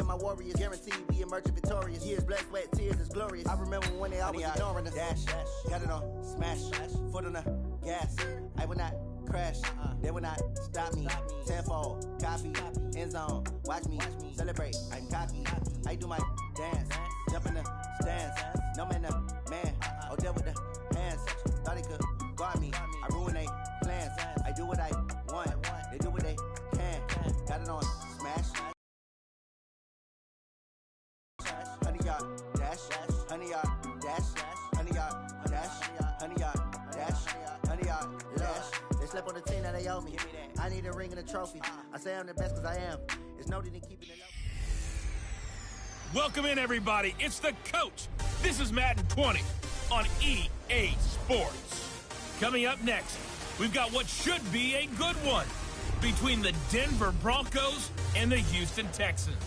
my warriors, guaranteed be emerging victorious. Years, blood, sweat, tears is glorious. I remember when they always ignoring us. Dash, got it on, smash, foot on the gas. I will not crash, they will not stop me. Tenfold, copy, end zone, watch me celebrate. I'm cocky, I do my dance, jump in the stands. No man, the man, oh, deal with the hands. Thought he could guard me, I ruin they plans. I do what I want, they do what they can. Got it on, smash. 100-yard dash, 100-yard dash, 100-yard dash, 100-yard dash, 100-yard dash. They slept on the team that they owe me. I need a ring and a trophy. I say I'm the best because I am. It's noted in keeping it up. Welcome in, everybody. It's the coach. This is Madden 20 on EA Sports. Coming up next, we've got what should be a good one between the Denver Broncos and the Houston Texans.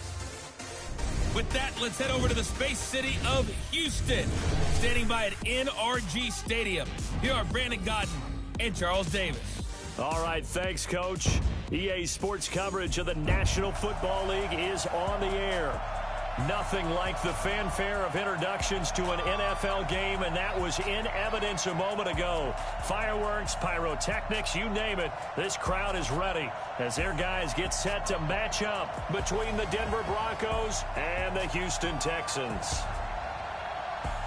With that, let's head over to the Space City of Houston. Standing by at NRG Stadium, here are Brandon Godden and Charles Davis. All right, thanks, Coach. EA Sports coverage of the National Football League is on the air. Nothing like the fanfare of introductions to an NFL game, and that was in evidence a moment ago. Fireworks, pyrotechnics, you name it. This crowd is ready as their guys get set to match up between the Denver Broncos and the Houston Texans.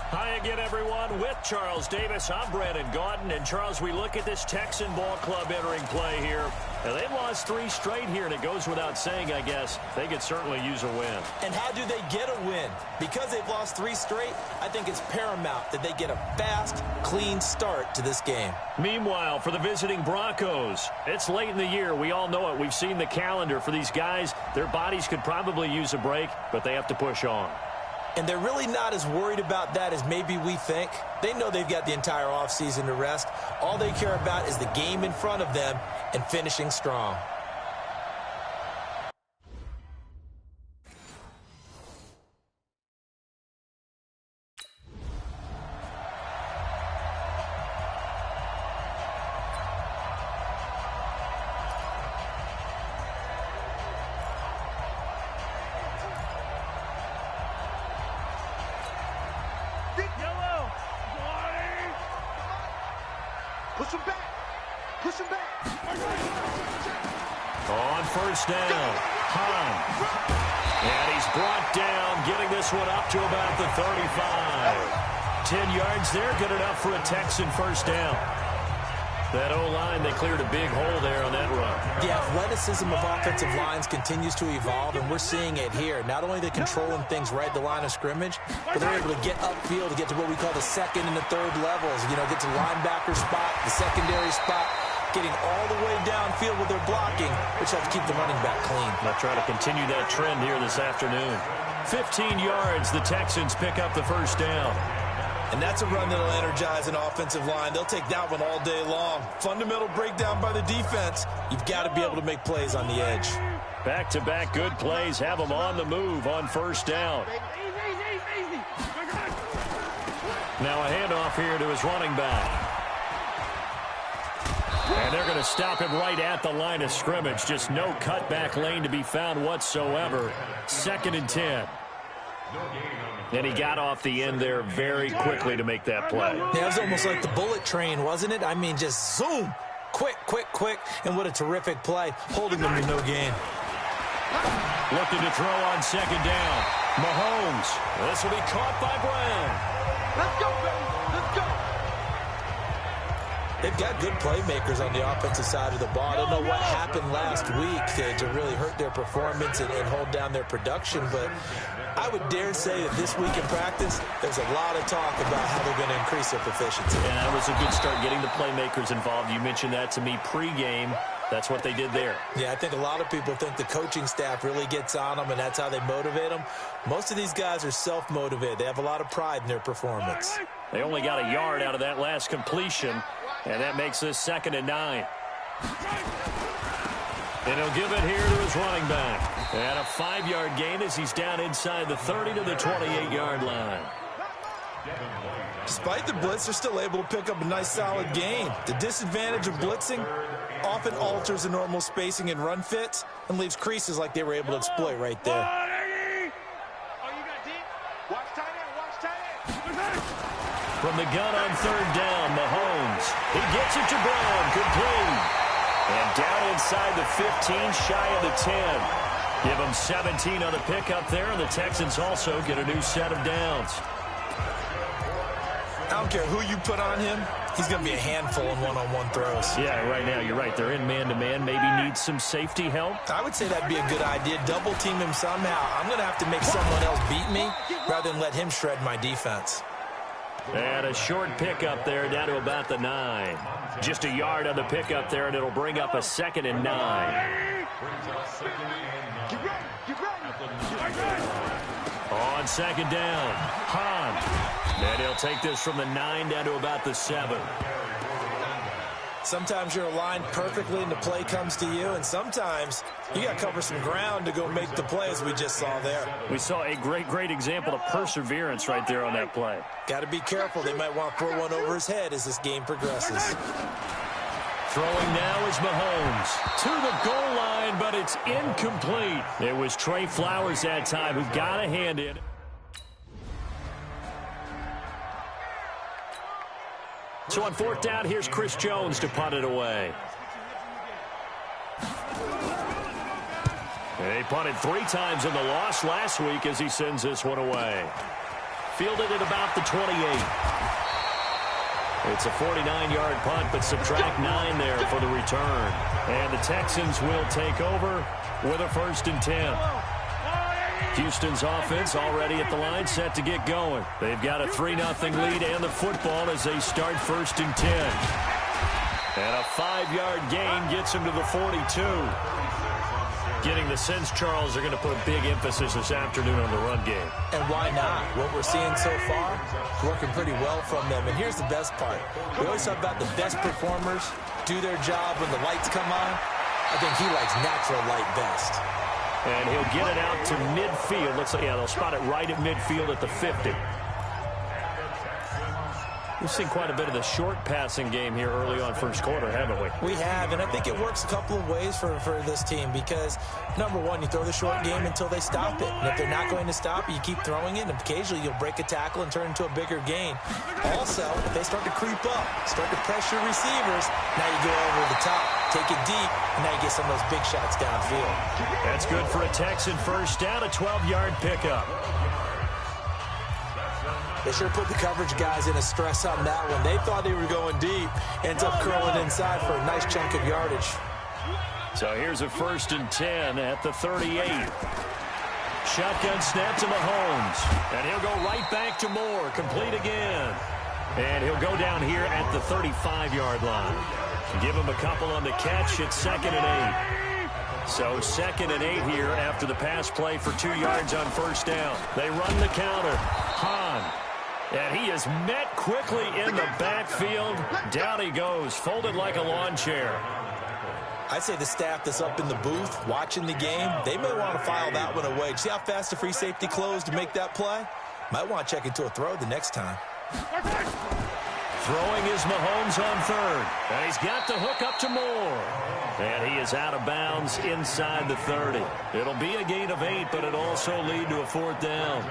Hi again, everyone. With Charles Davis, I'm Brandon Gaudin. And, Charles, we look at this Texan ball club entering play here. And they've lost 3 straight here, and it goes without saying, I guess, they could certainly use a win. And how do they get a win? Because they've lost 3 straight, I think it's paramount that they get a fast, clean start to this game. Meanwhile, for the visiting Broncos, it's late in the year. We all know it. We've seen the calendar for these guys. Their bodies could probably use a break, but they have to push on. And they're really not as worried about that as maybe we think. They know they've got the entire offseason to rest. All they care about is the game in front of them and finishing strong. Push him back. On first down, Hahn. And he's brought down, getting this one up to about the 35. 10 yards there, good enough for a Texan first down. That O-line, they cleared a big hole there on that run. The athleticism of offensive lines continues to evolve, and we're seeing it here. Not only are they controlling things right at the line of scrimmage, but they're able to get upfield to get to what we call the second and the third levels. You know, get to the linebacker spot, the secondary spot, getting all the way downfield with their blocking, which helps keep the running back clean. They'll try to continue that trend here this afternoon. 15 yards, the Texans pick up the first down. And that's a run that'll energize an offensive line. They'll take that one all day long. Fundamental breakdown by the defense. You've got to be able to make plays on the edge. Back-to-back good plays have them on the move on first down. Now a handoff here to his running back. And they're going to stop him right at the line of scrimmage. Just no cutback lane to be found whatsoever. 2nd and 10. And he got off the end there very quickly to make that play. Yeah, it was almost like the bullet train, wasn't it? I mean, just zoom. Quick, quick, quick. And what a terrific play, holding them to no gain. Looking to throw on 2nd down. Mahomes. This will be caught by Brown. Let's go, baby. Let's go. They've got good playmakers on the offensive side of the ball. I don't know what happened last week to really hurt their performance and hold down their production, but I would dare say that this week in practice, there's a lot of talk about how they're going to increase their proficiency. And that was a good start getting the playmakers involved. You mentioned that to me pregame. That's what they did there. Yeah, I think a lot of people think the coaching staff really gets on them, and that's how they motivate them. Most of these guys are self-motivated. They have a lot of pride in their performance. They only got a yard out of that last completion, and that makes this 2nd and 9. And he'll give it here to his running back. And a 5-yard gain as he's down inside the 30 to the 28-yard line. Despite the blitz, they're still able to pick up a nice, solid gain. The disadvantage of blitzing often alters the normal spacing and run fits and leaves creases like they were able to exploit right there. From the gun on third down, Mahomes. He gets it to Brown, complete. And down inside the 15, shy of the 10. Give them 17 on the pickup there, and the Texans also get a new set of downs. I don't care who you put on him. He's going to be a handful in one-on-one throws. Yeah, right now, you're right. They're in man-to-man. Maybe need some safety help. I would say that'd be a good idea. Double team him somehow. I'm going to have to make someone else beat me rather than let him shred my defense. And a short pickup there down to about the 9. Just a yard on the pickup there, and it'll bring up a 2nd and 9. On second down, Hahn. And he'll take this from the 9 down to about the 7. Sometimes you're aligned perfectly and the play comes to you, and sometimes you got to cover some ground to go make the play, as we just saw there. We saw a great example of perseverance right there on that play. Got to be careful. They might want to throw one over his head as this game progresses. Throwing now is Mahomes to the goal line, but it's incomplete. It was Trey Flowers that time who got a hand in. So on fourth down, here's Chris Jones to punt it away. And he punted 3 times in the loss last week as he sends this one away. Fielded at about the 28. It's a 49-yard punt, but subtract 9 there for the return. And the Texans will take over with a 1st and 10. Houston's offense already at the line, set to get going. They've got a 3-0 lead and the football as they start 1st and 10. And a 5-yard gain gets them to the 42. Getting the sense, Charles, they're going to put a big emphasis this afternoon on the run game. And why not? What we're seeing so far is working pretty well from them. And here's the best part. We always talk about the best performers do their job when the lights come on. I think he likes natural light best. And he'll get it out to midfield. Looks like, yeah, they'll spot it right at midfield at the 50. We've seen quite a bit of the short passing game here early on first quarter, haven't we? We have, and I think it works a couple of ways for this team because, number one, you throw the short game until they stop it. And if they're not going to stop it, you keep throwing it, and occasionally you'll break a tackle and turn into a bigger gain. Also, if they start to creep up, start to pressure receivers, now you go over the top, take it deep, and now you get some of those big shots downfield. That's good for a Texan first down, a 12-yard pickup. They sure put the coverage guys in a stress on that one. They thought they were going deep. Ends up curling inside for a nice chunk of yardage. So here's a 1st and 10 at the 38. Shotgun snap to Mahomes. And he'll go right back to Moore. Complete again. And he'll go down here at the 35-yard line. Give him a couple on the catch. It's 2nd and 8. So 2nd and 8 here after the pass play for 2 yards on first down. They run the counter. Hahn. And he is met quickly in the backfield. Down he goes, folded like a lawn chair. I'd say the staff that's up in the booth watching the game, they may want to file that one away. See how fast the free safety closed to make that play? Might want to check into a throw the next time. Throwing is Mahomes on 3rd. And he's got the hook up to Moore. And he is out of bounds inside the 30. It'll be a gain of 8, but it'll also lead to a 4th down.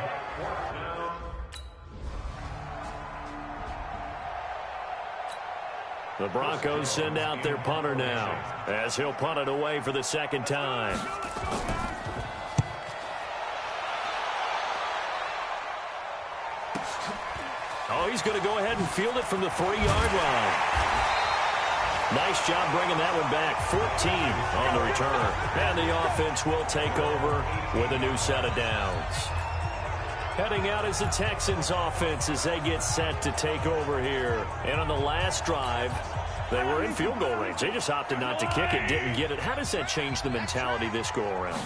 The Broncos send out their punter now as he'll punt it away for the 2nd time. Oh, he's going to go ahead and field it from the 3-yard line. Nice job bringing that one back. 14 on the return. And the offense will take over with a new set of downs. Heading out is the Texans offense as they get set to take over here. And on the last drive, they were in field goal range. They just opted not to kick it, didn't get it. How does that change the mentality this go around?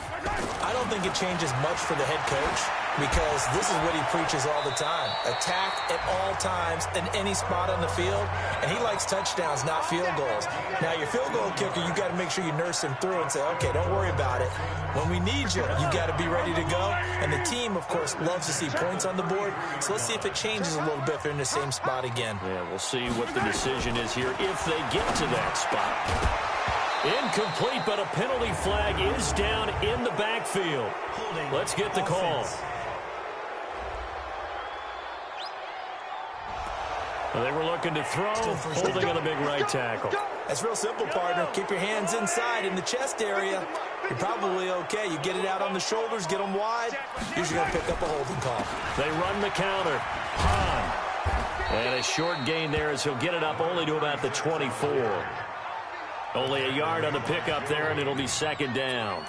I don't think it changes much for the head coach because this is what he preaches all the time. Attack at all times in any spot on the field, and he likes touchdowns, not field goals. Now, your field goal kicker, you got to make sure you nurse him through and say, okay, don't worry about it. When we need you, you got to be ready to go. And the team, of course, loves to see points on the board. So let's see if it changes a little bit if they're in the same spot again. Yeah, we'll see what the decision is here if they get to that spot. Incomplete, but a penalty flag is down in the backfield. Let's get the call. Well, they were looking to throw, holding on the big right tackle. That's real simple, partner. Keep your hands inside in the chest area. You're probably okay. You get it out on the shoulders, get them wide. Usually going to pick up a holding call. They run the counter. Hahn. And a short gain there as he'll get it up only to about the 24. Only a yard on the pickup there, and it'll be second down.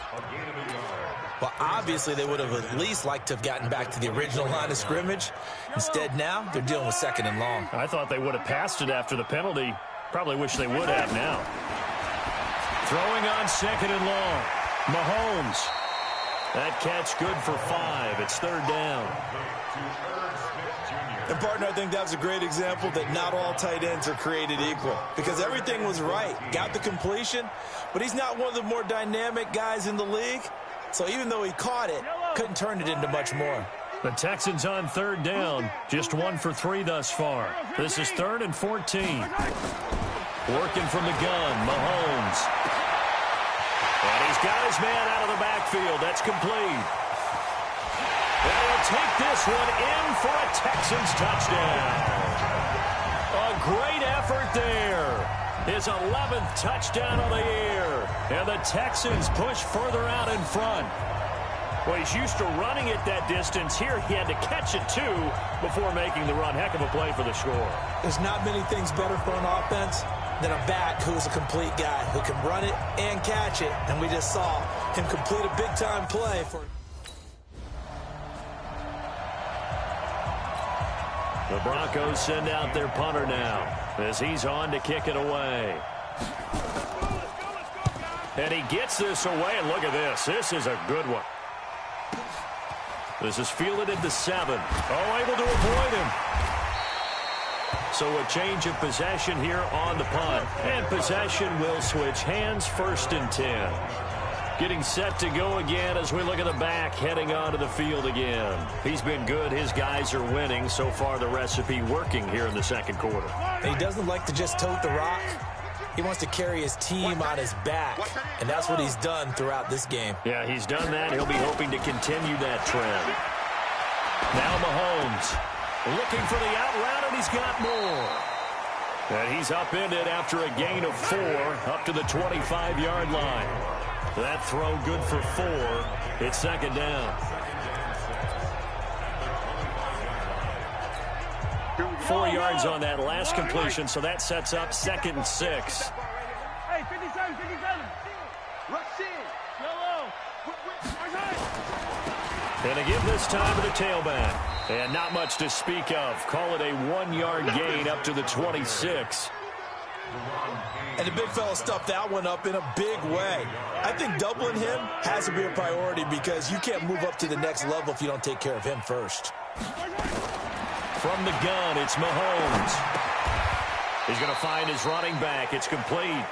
Well, obviously, they would have at least liked to have gotten back to the original line of scrimmage. Instead, now, they're dealing with second and long. I thought they would have passed it after the penalty. Probably wish they would have now. Throwing on second and long. Mahomes. That catch good for 5. It's third down. And, partner, I think that was a great example that not all tight ends are created equal. Because everything was right. Got the completion, but he's not one of the more dynamic guys in the league. So even though he caught it, couldn't turn it into much more. The Texans on third down. Just 1 for 3 thus far. This is 3rd and 14. Working from the gun, Mahomes. And he's got his man out of the backfield. That's complete. And he'll take this one in for a Texans touchdown. A great effort there. His 11th touchdown of the year. And the Texans push further out in front. Well, he's used to running it that distance. Here he had to catch it, too, before making the run. Heck of a play for the score. There's not many things better for an offense than a back who is a complete guy, who can run it and catch it. And we just saw him complete a big-time play for... The Broncos send out their punter now as he's on to kick it away. And he gets this away, and look at this. This is a good one. This is fielded into 7. Oh, able to avoid him. So a change of possession here on the punt. And possession will switch hands, 1st and 10. Getting set to go again as we look at the back, heading onto the field again. He's been good. His guys are winning. So far, the recipe working here in the second quarter. And he doesn't like to just tote the rock. He wants to carry his team on his back, and that's what he's done throughout this game. Yeah, he's done that. He'll be hoping to continue that trend. Now Mahomes looking for the out route, and he's got more. And he's upended after a gain of 4 up to the 25-yard line. That throw good for 4. It's second down. 4 yards on that last completion, so that sets up 2nd and 6. Hey, 57, 57. Rush in. Yellow. And they give this time to the tailback. And not much to speak of. Call it a 1-yard gain up to the 26. And the big fella stuffed that one up in a big way. I think doubling him has to be a priority because you can't move up to the next level if you don't take care of him first. From the gun, it's Mahomes. He's going to find his running back. It's complete.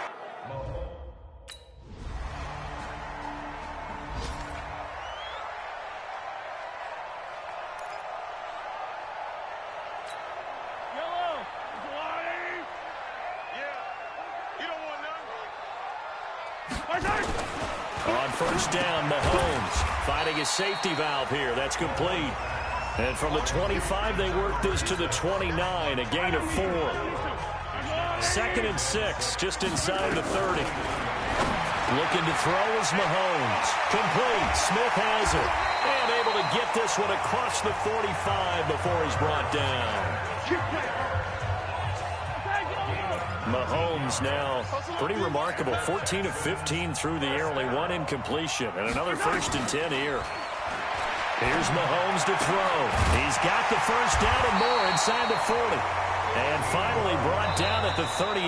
On first down, Mahomes finding his safety valve here. That's complete. And from the 25, they work this to the 29, a gain of 4. 2nd and 6, just inside the 30. Looking to throw is Mahomes. Complete. Smith has it. And able to get this one across the 45 before he's brought down. Mahomes now pretty remarkable. 14 of 15 through the air, only 1 incompletion. And another 1st and 10 here. Here's Mahomes to throw. He's got the first down and more inside the 40. And finally brought down at the 38.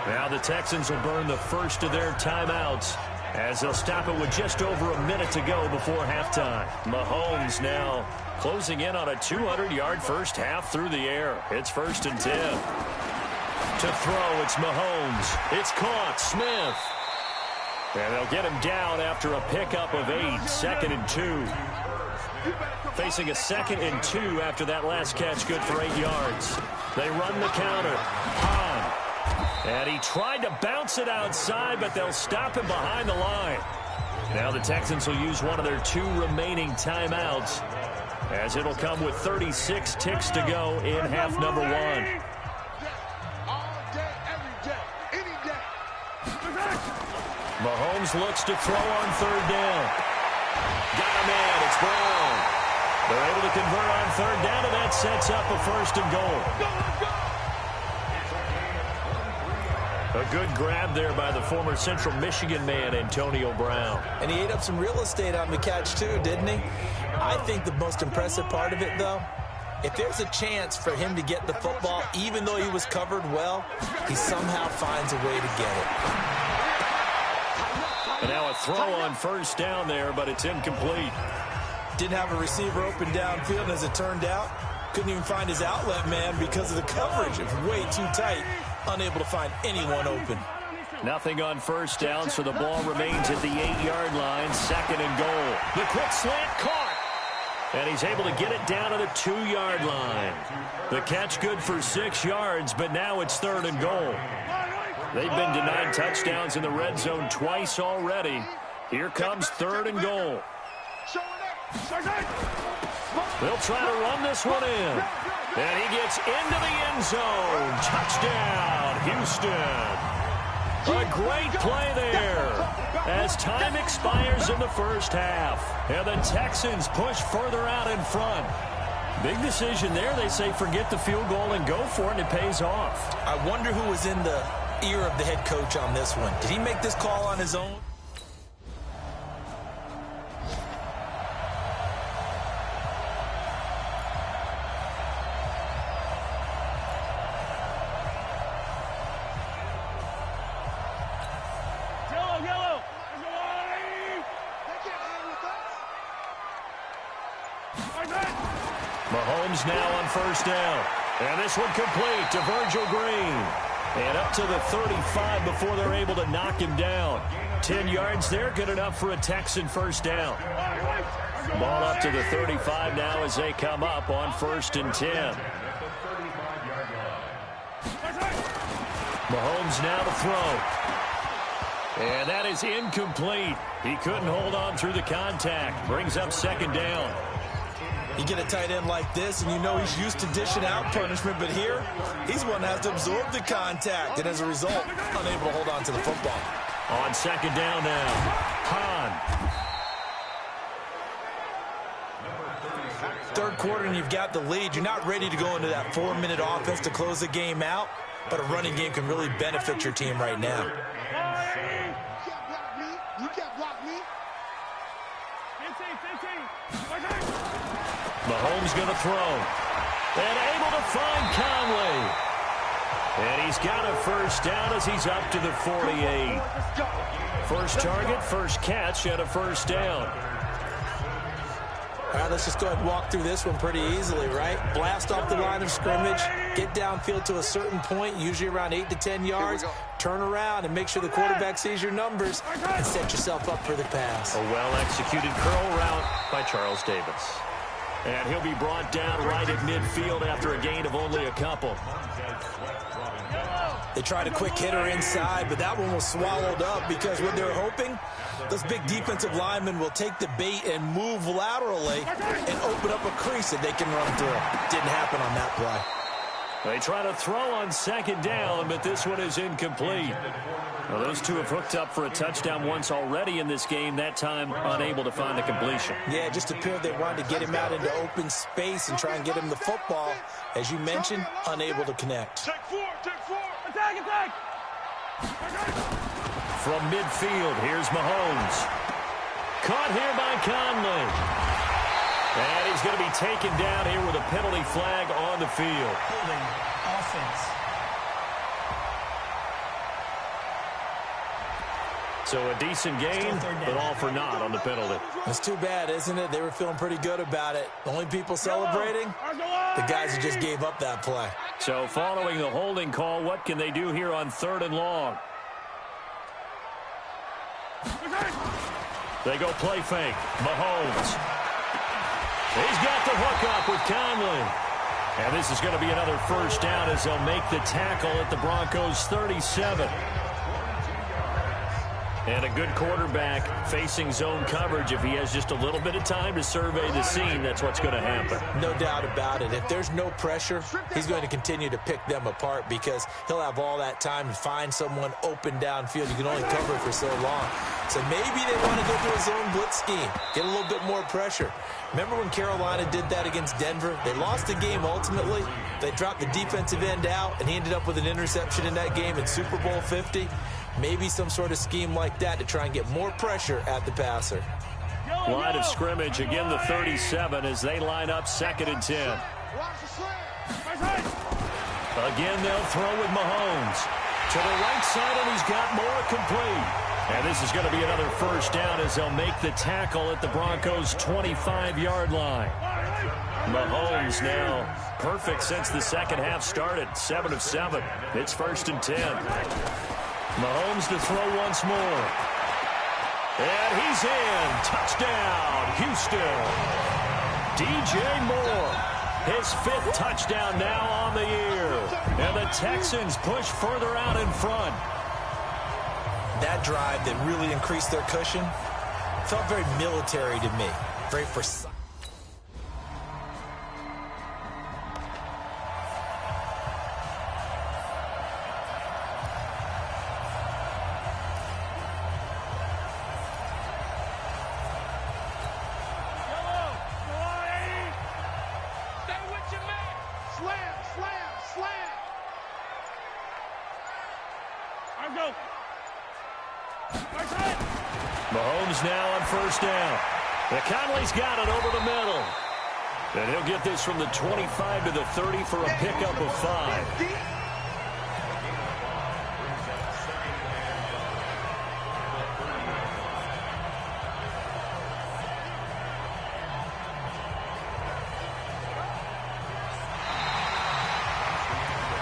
Now the Texans will burn the first of their timeouts as they'll stop it with just over a minute to go before halftime. Mahomes now closing in on a 200-yard first half through the air. It's 1st and 10. To throw, it's Mahomes. It's caught. Smith. And they'll get him down after a pickup of 8. 2nd and 2. Facing a 2nd and 2 after that last catch, good for 8 yards. They run the counter. Hahn. And he tried to bounce it outside, but they'll stop him behind the line. Now the Texans will use one of their 2 remaining timeouts as it'll come with 36 ticks to go in half number one. Mahomes looks to throw on third down. Got a man. It's Brown. They're able to convert on third down, and that sets up a first and goal. A good grab there by the former Central Michigan man, Antonio Brown. And he ate up some real estate on the catch, too, didn't he? I think the most impressive part of it, though, if there's a chance for him to get the football, even though he was covered well, he somehow finds a way to get it. And now a throw on first down there, but it's incomplete. Didn't have a receiver open downfield, and as it turned out, couldn't even find his outlet man because of the coverage. It was way too tight, unable to find anyone open. Nothing on first down, so the ball remains at the 8-yard line, second and goal. The quick slant caught, and he's able to get it down to the 2-yard line. The catch good for 6 yards, but now it's third and goal. They've been denied touchdowns in the red zone twice already. Here comes third and goal. They'll try to run this one in. And he gets into the end zone. Touchdown, Houston. A great play there as time expires in the first half. And the Texans push further out in front. Big decision there. They say forget the field goal and go for it, and it pays off. I wonder who was in the ear of the head coach on this one. Did he make this call on his own? Yellow. Mahomes now on first down. And this one complete to Virgil Green. And up to the 35 before they're able to knock him down. 10 yards there, good enough for a Texan first down. Ball up to the 35 now as they come up on 1st and 10. Mahomes now to throw. And that is incomplete. He couldn't hold on through the contact. Brings up second down. You get a tight end like this, and you know he's used to dishing out punishment, but here, he's one that has to absorb the contact, and as a result, unable to hold on to the football. On second down now, Hahn. Third quarter, and you've got the lead. You're not ready to go into that 4-minute offense to close the game out, but a running game can really benefit your team right now. You can't block me. 15. Mahomes going to throw. And able to find Conley. And he's got a first down as he's up to the 48. First target, first catch, and a first down. All right, let's just go ahead and walk through this one pretty easily, right? Blast off the line of scrimmage, get downfield to a certain point, usually around 8 to 10 yards, turn around and make sure the quarterback sees your numbers and set yourself up for the pass. A well-executed curl route by Charles Davis. And he'll be brought down right at midfield after a gain of only a couple. They tried a quick hitter inside, but that one was swallowed up because what they're hoping, those big defensive linemen will take the bait and move laterally and open up a crease that they can run through. Didn't happen on that play. They try to throw on second down, but this one is incomplete. Well, those two have hooked up for a touchdown once already in this game, that time unable to find the completion. Yeah, it just appeared they wanted to get him out into open space and try and get him the football. As you mentioned, unable to connect. Take four. Attack. From midfield, here's Mahomes. Caught here by Conley. And he's going to be taken down here with a penalty flag on the field. Holding offense. So a decent gain, but all for naught on the penalty. It's too bad, isn't it? They were feeling pretty good about it. The only people celebrating, the guys who just gave up that play. So following the holding call, what can they do here on 3rd and long? They go play fake. Mahomes. He's got the hook up with Conley. And this is going to be another first down as they'll make the tackle at the Broncos' 37. And a good quarterback facing zone coverage, if he has just a little bit of time to survey the scene, that's what's going to happen. No doubt about it. If there's no pressure, he's going to continue to pick them apart because he'll have all that time to find someone open downfield. You can only cover it for so long. So maybe they want to go to a zone blitz scheme, get a little bit more pressure. Remember when Carolina did that against Denver? They lost the game ultimately. They dropped the defensive end out, and he ended up with an interception in that game in Super Bowl 50. Maybe some sort of scheme like that to try and get more pressure at the passer. Line of scrimmage, again the 37 as they line up 2nd and 10. Again, they'll throw with Mahomes. To the right side, and he's got more complete. And this is going to be another first down as they'll make the tackle at the Broncos' 25-yard line. Mahomes now perfect since the second half started. 7 of 7. It's 1st and 10. Mahomes to throw once more. And he's in. Touchdown, Houston. DJ Moore, his 5th touchdown now on the year. And the Texans push further out in front. That drive that really increased their cushion felt very military to me. Very precise. Mahomes now on first down. Conley's got it over the middle. And he'll get this from the 25 to the 30 for a pickup of 5.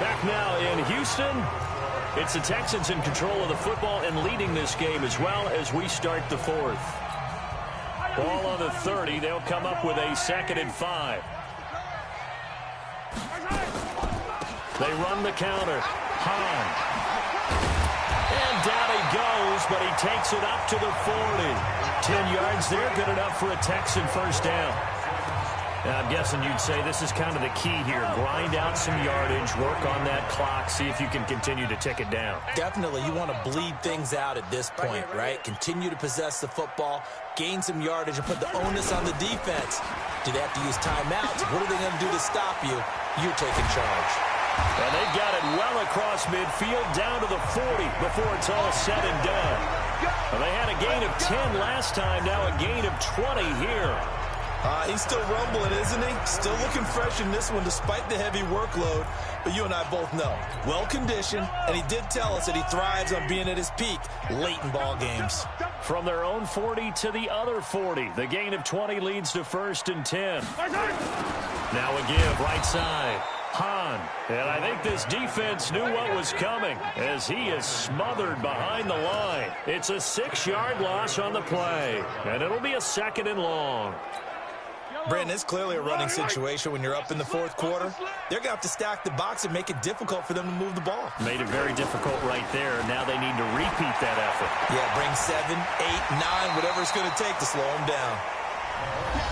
Back now in Houston. It's the Texans in control of the football and leading this game as well as we start the 4th. Ball on the 30. They'll come up with a 2nd and 5. They run the counter. Hahn. And down he goes, but he takes it up to the 40. 10 yards there, good enough for a Texan first down. Now, I'm guessing you'd say this is kind of the key here. Grind out some yardage, work on that clock, see if you can continue to tick it down. Definitely, you want to bleed things out at this point, right? Continue to possess the football, gain some yardage, and put the onus on the defense. Do they have to use timeouts? What are they going to do to stop you? You're taking charge. And they've got it well across midfield, down to the 40 before it's all said and done. Well, they had a gain of 10 last time, now a gain of 20 here. He's still rumbling, isn't he? Still looking fresh in this one despite the heavy workload. But you and I both know, well-conditioned, and he did tell us that he thrives on being at his peak late in ball games. From their own 40 to the other 40. The gain of 20 leads to 1st and 10. Now a give, right side. Hahn. And I think this defense knew what was coming as he is smothered behind the line. It's a 6-yard loss on the play. And it'll be a 2nd and long. Brandon, it's clearly a running situation when you're up in the 4th quarter. They're going to have to stack the box and make it difficult for them to move the ball. Made it very difficult right there. Now they need to repeat that effort. Yeah, bring 7, 8, 9, whatever it's going to take to slow them down.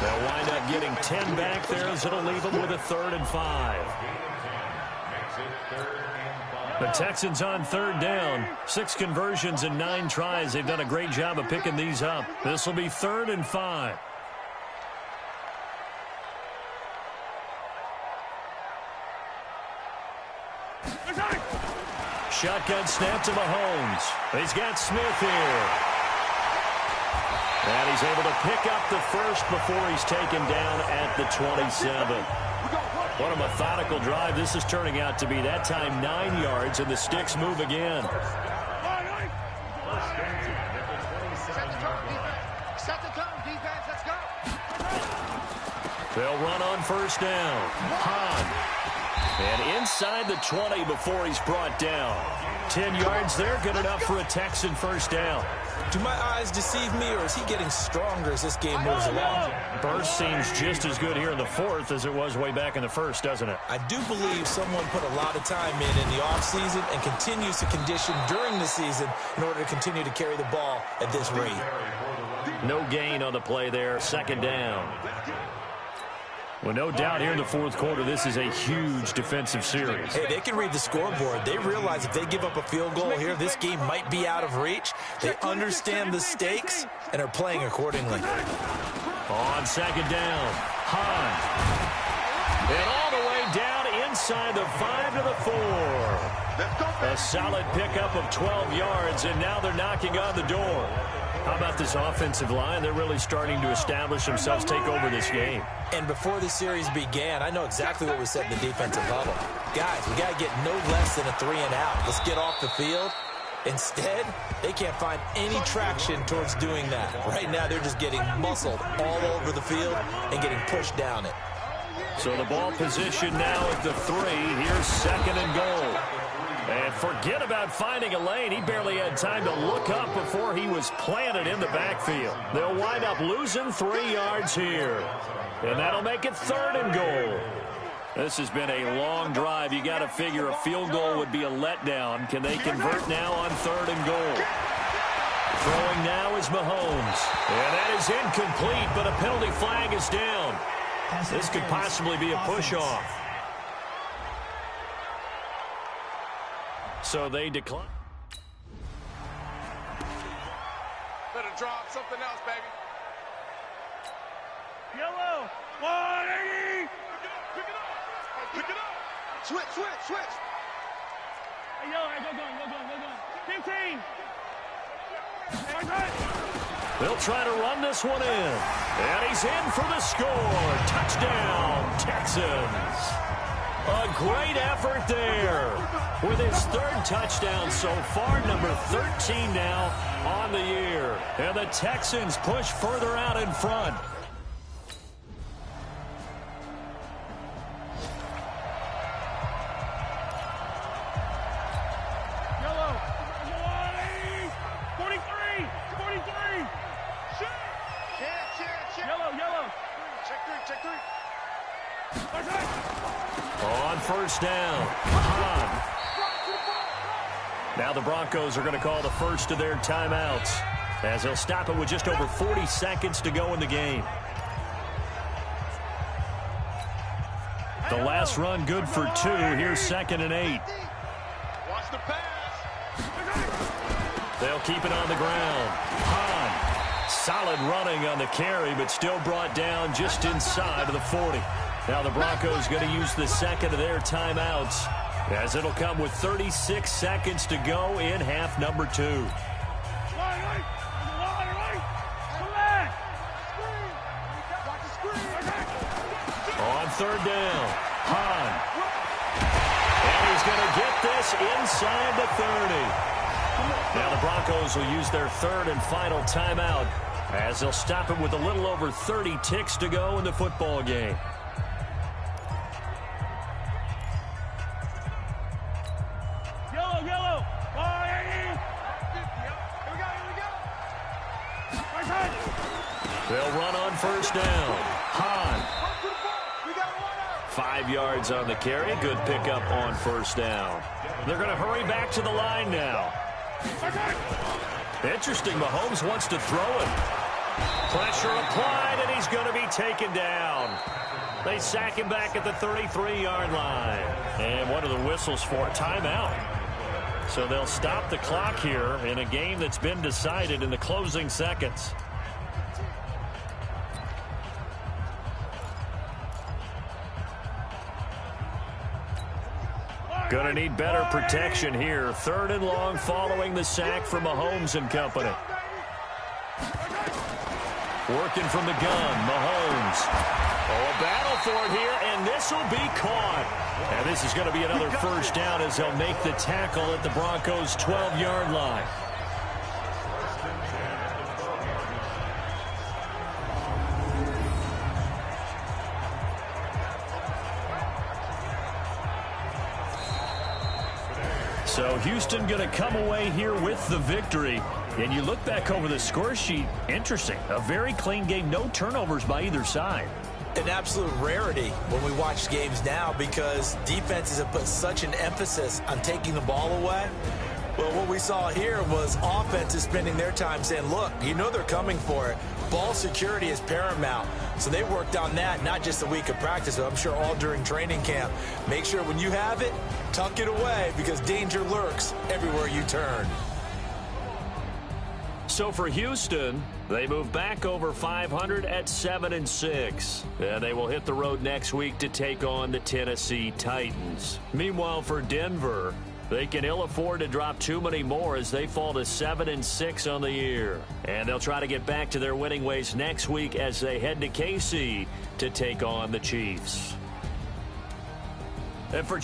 They'll wind up getting 10 back there as it'll leave them with a 3rd and 5. The Texans on 3rd down. 6 conversions and 9 tries. They've done a great job of picking these up. This will be 3rd and 5. Shotgun snap to Mahomes. He's got Smith here. And he's able to pick up the first before he's taken down at the 27. What a methodical drive this is turning out to be. That time 9 yards, and the sticks move again. Set the tone, defense. Let's go. They'll run on first down. Hahn. And inside the 20 before he's brought down. 10 yards there, good enough for a Texan first down. Do my eyes deceive me, or is he getting stronger as this game moves along? Burst seems just as good here in the fourth as it was way back in the first, doesn't it? I do believe someone put a lot of time in the offseason and continues to condition during the season in order to continue to carry the ball at this rate. No gain on the play there, second down. Well, no doubt here in the fourth quarter, this is a huge defensive series. Hey, they can read the scoreboard. They realize if they give up a field goal here, this game might be out of reach. They understand the stakes and are playing accordingly. On second down, Hahn. And all the way down inside the 5 to the 4. A solid pickup of 12 yards, and now they're knocking on the door. How about this offensive line? They're really starting to establish themselves, take over this game. And before the series began, I know exactly what was said in the defensive huddle. Guys, we got to get no less than a 3-and-out. Let's get off the field. Instead, they can't find any traction towards doing that. Right now, they're just getting muscled all over the field and getting pushed down it. So the ball position now at the 3. Here's second and goal. And forget about finding a lane. He barely had time to look up before he was planted in the backfield. They'll wind up losing 3 yards here. And that'll make it third and goal. This has been a long drive. You got to figure a field goal would be a letdown. Can they convert now on third and goal? Throwing now is Mahomes. And that is incomplete, but a penalty flag is down. This could possibly be a push-off. So they decline. Better drop something else, baby. Yellow, 180. Pick it up. Pick it up. Switch. Hey, yellow, go. 15. They'll try to run this one in. And he's in for the score. Touchdown, Texans. A great effort there. With his third touchdown so far, number 13 now on the year. And the Texans push further out in front. Yellow, 43. Check. Yellow. Check three. On first down, Hahn. Now the Broncos are going to call the first of their timeouts as they'll stop it with just over 40 seconds to go in the game. The last run good for 2. Here's second and 8. Watch the pass. They'll keep it on the ground. Hahn, solid running on the carry, but still brought down just inside of the 40. Now the Broncos going to use the second of their timeouts, as it'll come with 36 seconds to go in half number 2. On third down, Hahn. And he's going to get this inside the 30. Now the Broncos will use their third and final timeout, as they'll stop it with a little over 30 ticks to go in the football game. Yellow. 180. They'll run on first down. Hahn. 5 yards on the carry. Good pickup on first down. They're going to hurry back to the line now. Interesting. Mahomes wants to throw it. Pressure applied, and he's going to be taken down. They sack him back at the 33-yard line. And what are the whistles for? Timeout. So they'll stop the clock here in a game that's been decided in the closing seconds. Going to need better protection here. Third and long following the sack from Mahomes and company. Working from the gun, Mahomes. Oh, a battle for it here, and this will be caught. And this is going to be another first down as they'll make the tackle at the Broncos' 12-yard line. So Houston going to come away here with the victory. And you look back over the score sheet, interesting. A very clean game, no turnovers by either side. An absolute rarity when we watch games now because defenses have put such an emphasis on taking the ball away. Well, what we saw here was offenses spending their time saying, look, you know they're coming for it. Ball security is paramount. So they worked on that, not just a week of practice, but I'm sure all during training camp. Make sure when you have it, tuck it away because danger lurks everywhere you turn. So for Houston, they move back over 500 at 7-6. And they will hit the road next week to take on the Tennessee Titans. Meanwhile, for Denver, they can ill afford to drop too many more as they fall to 7-6 on the year. And they'll try to get back to their winning ways next week as they head to KC to take on the Chiefs. And for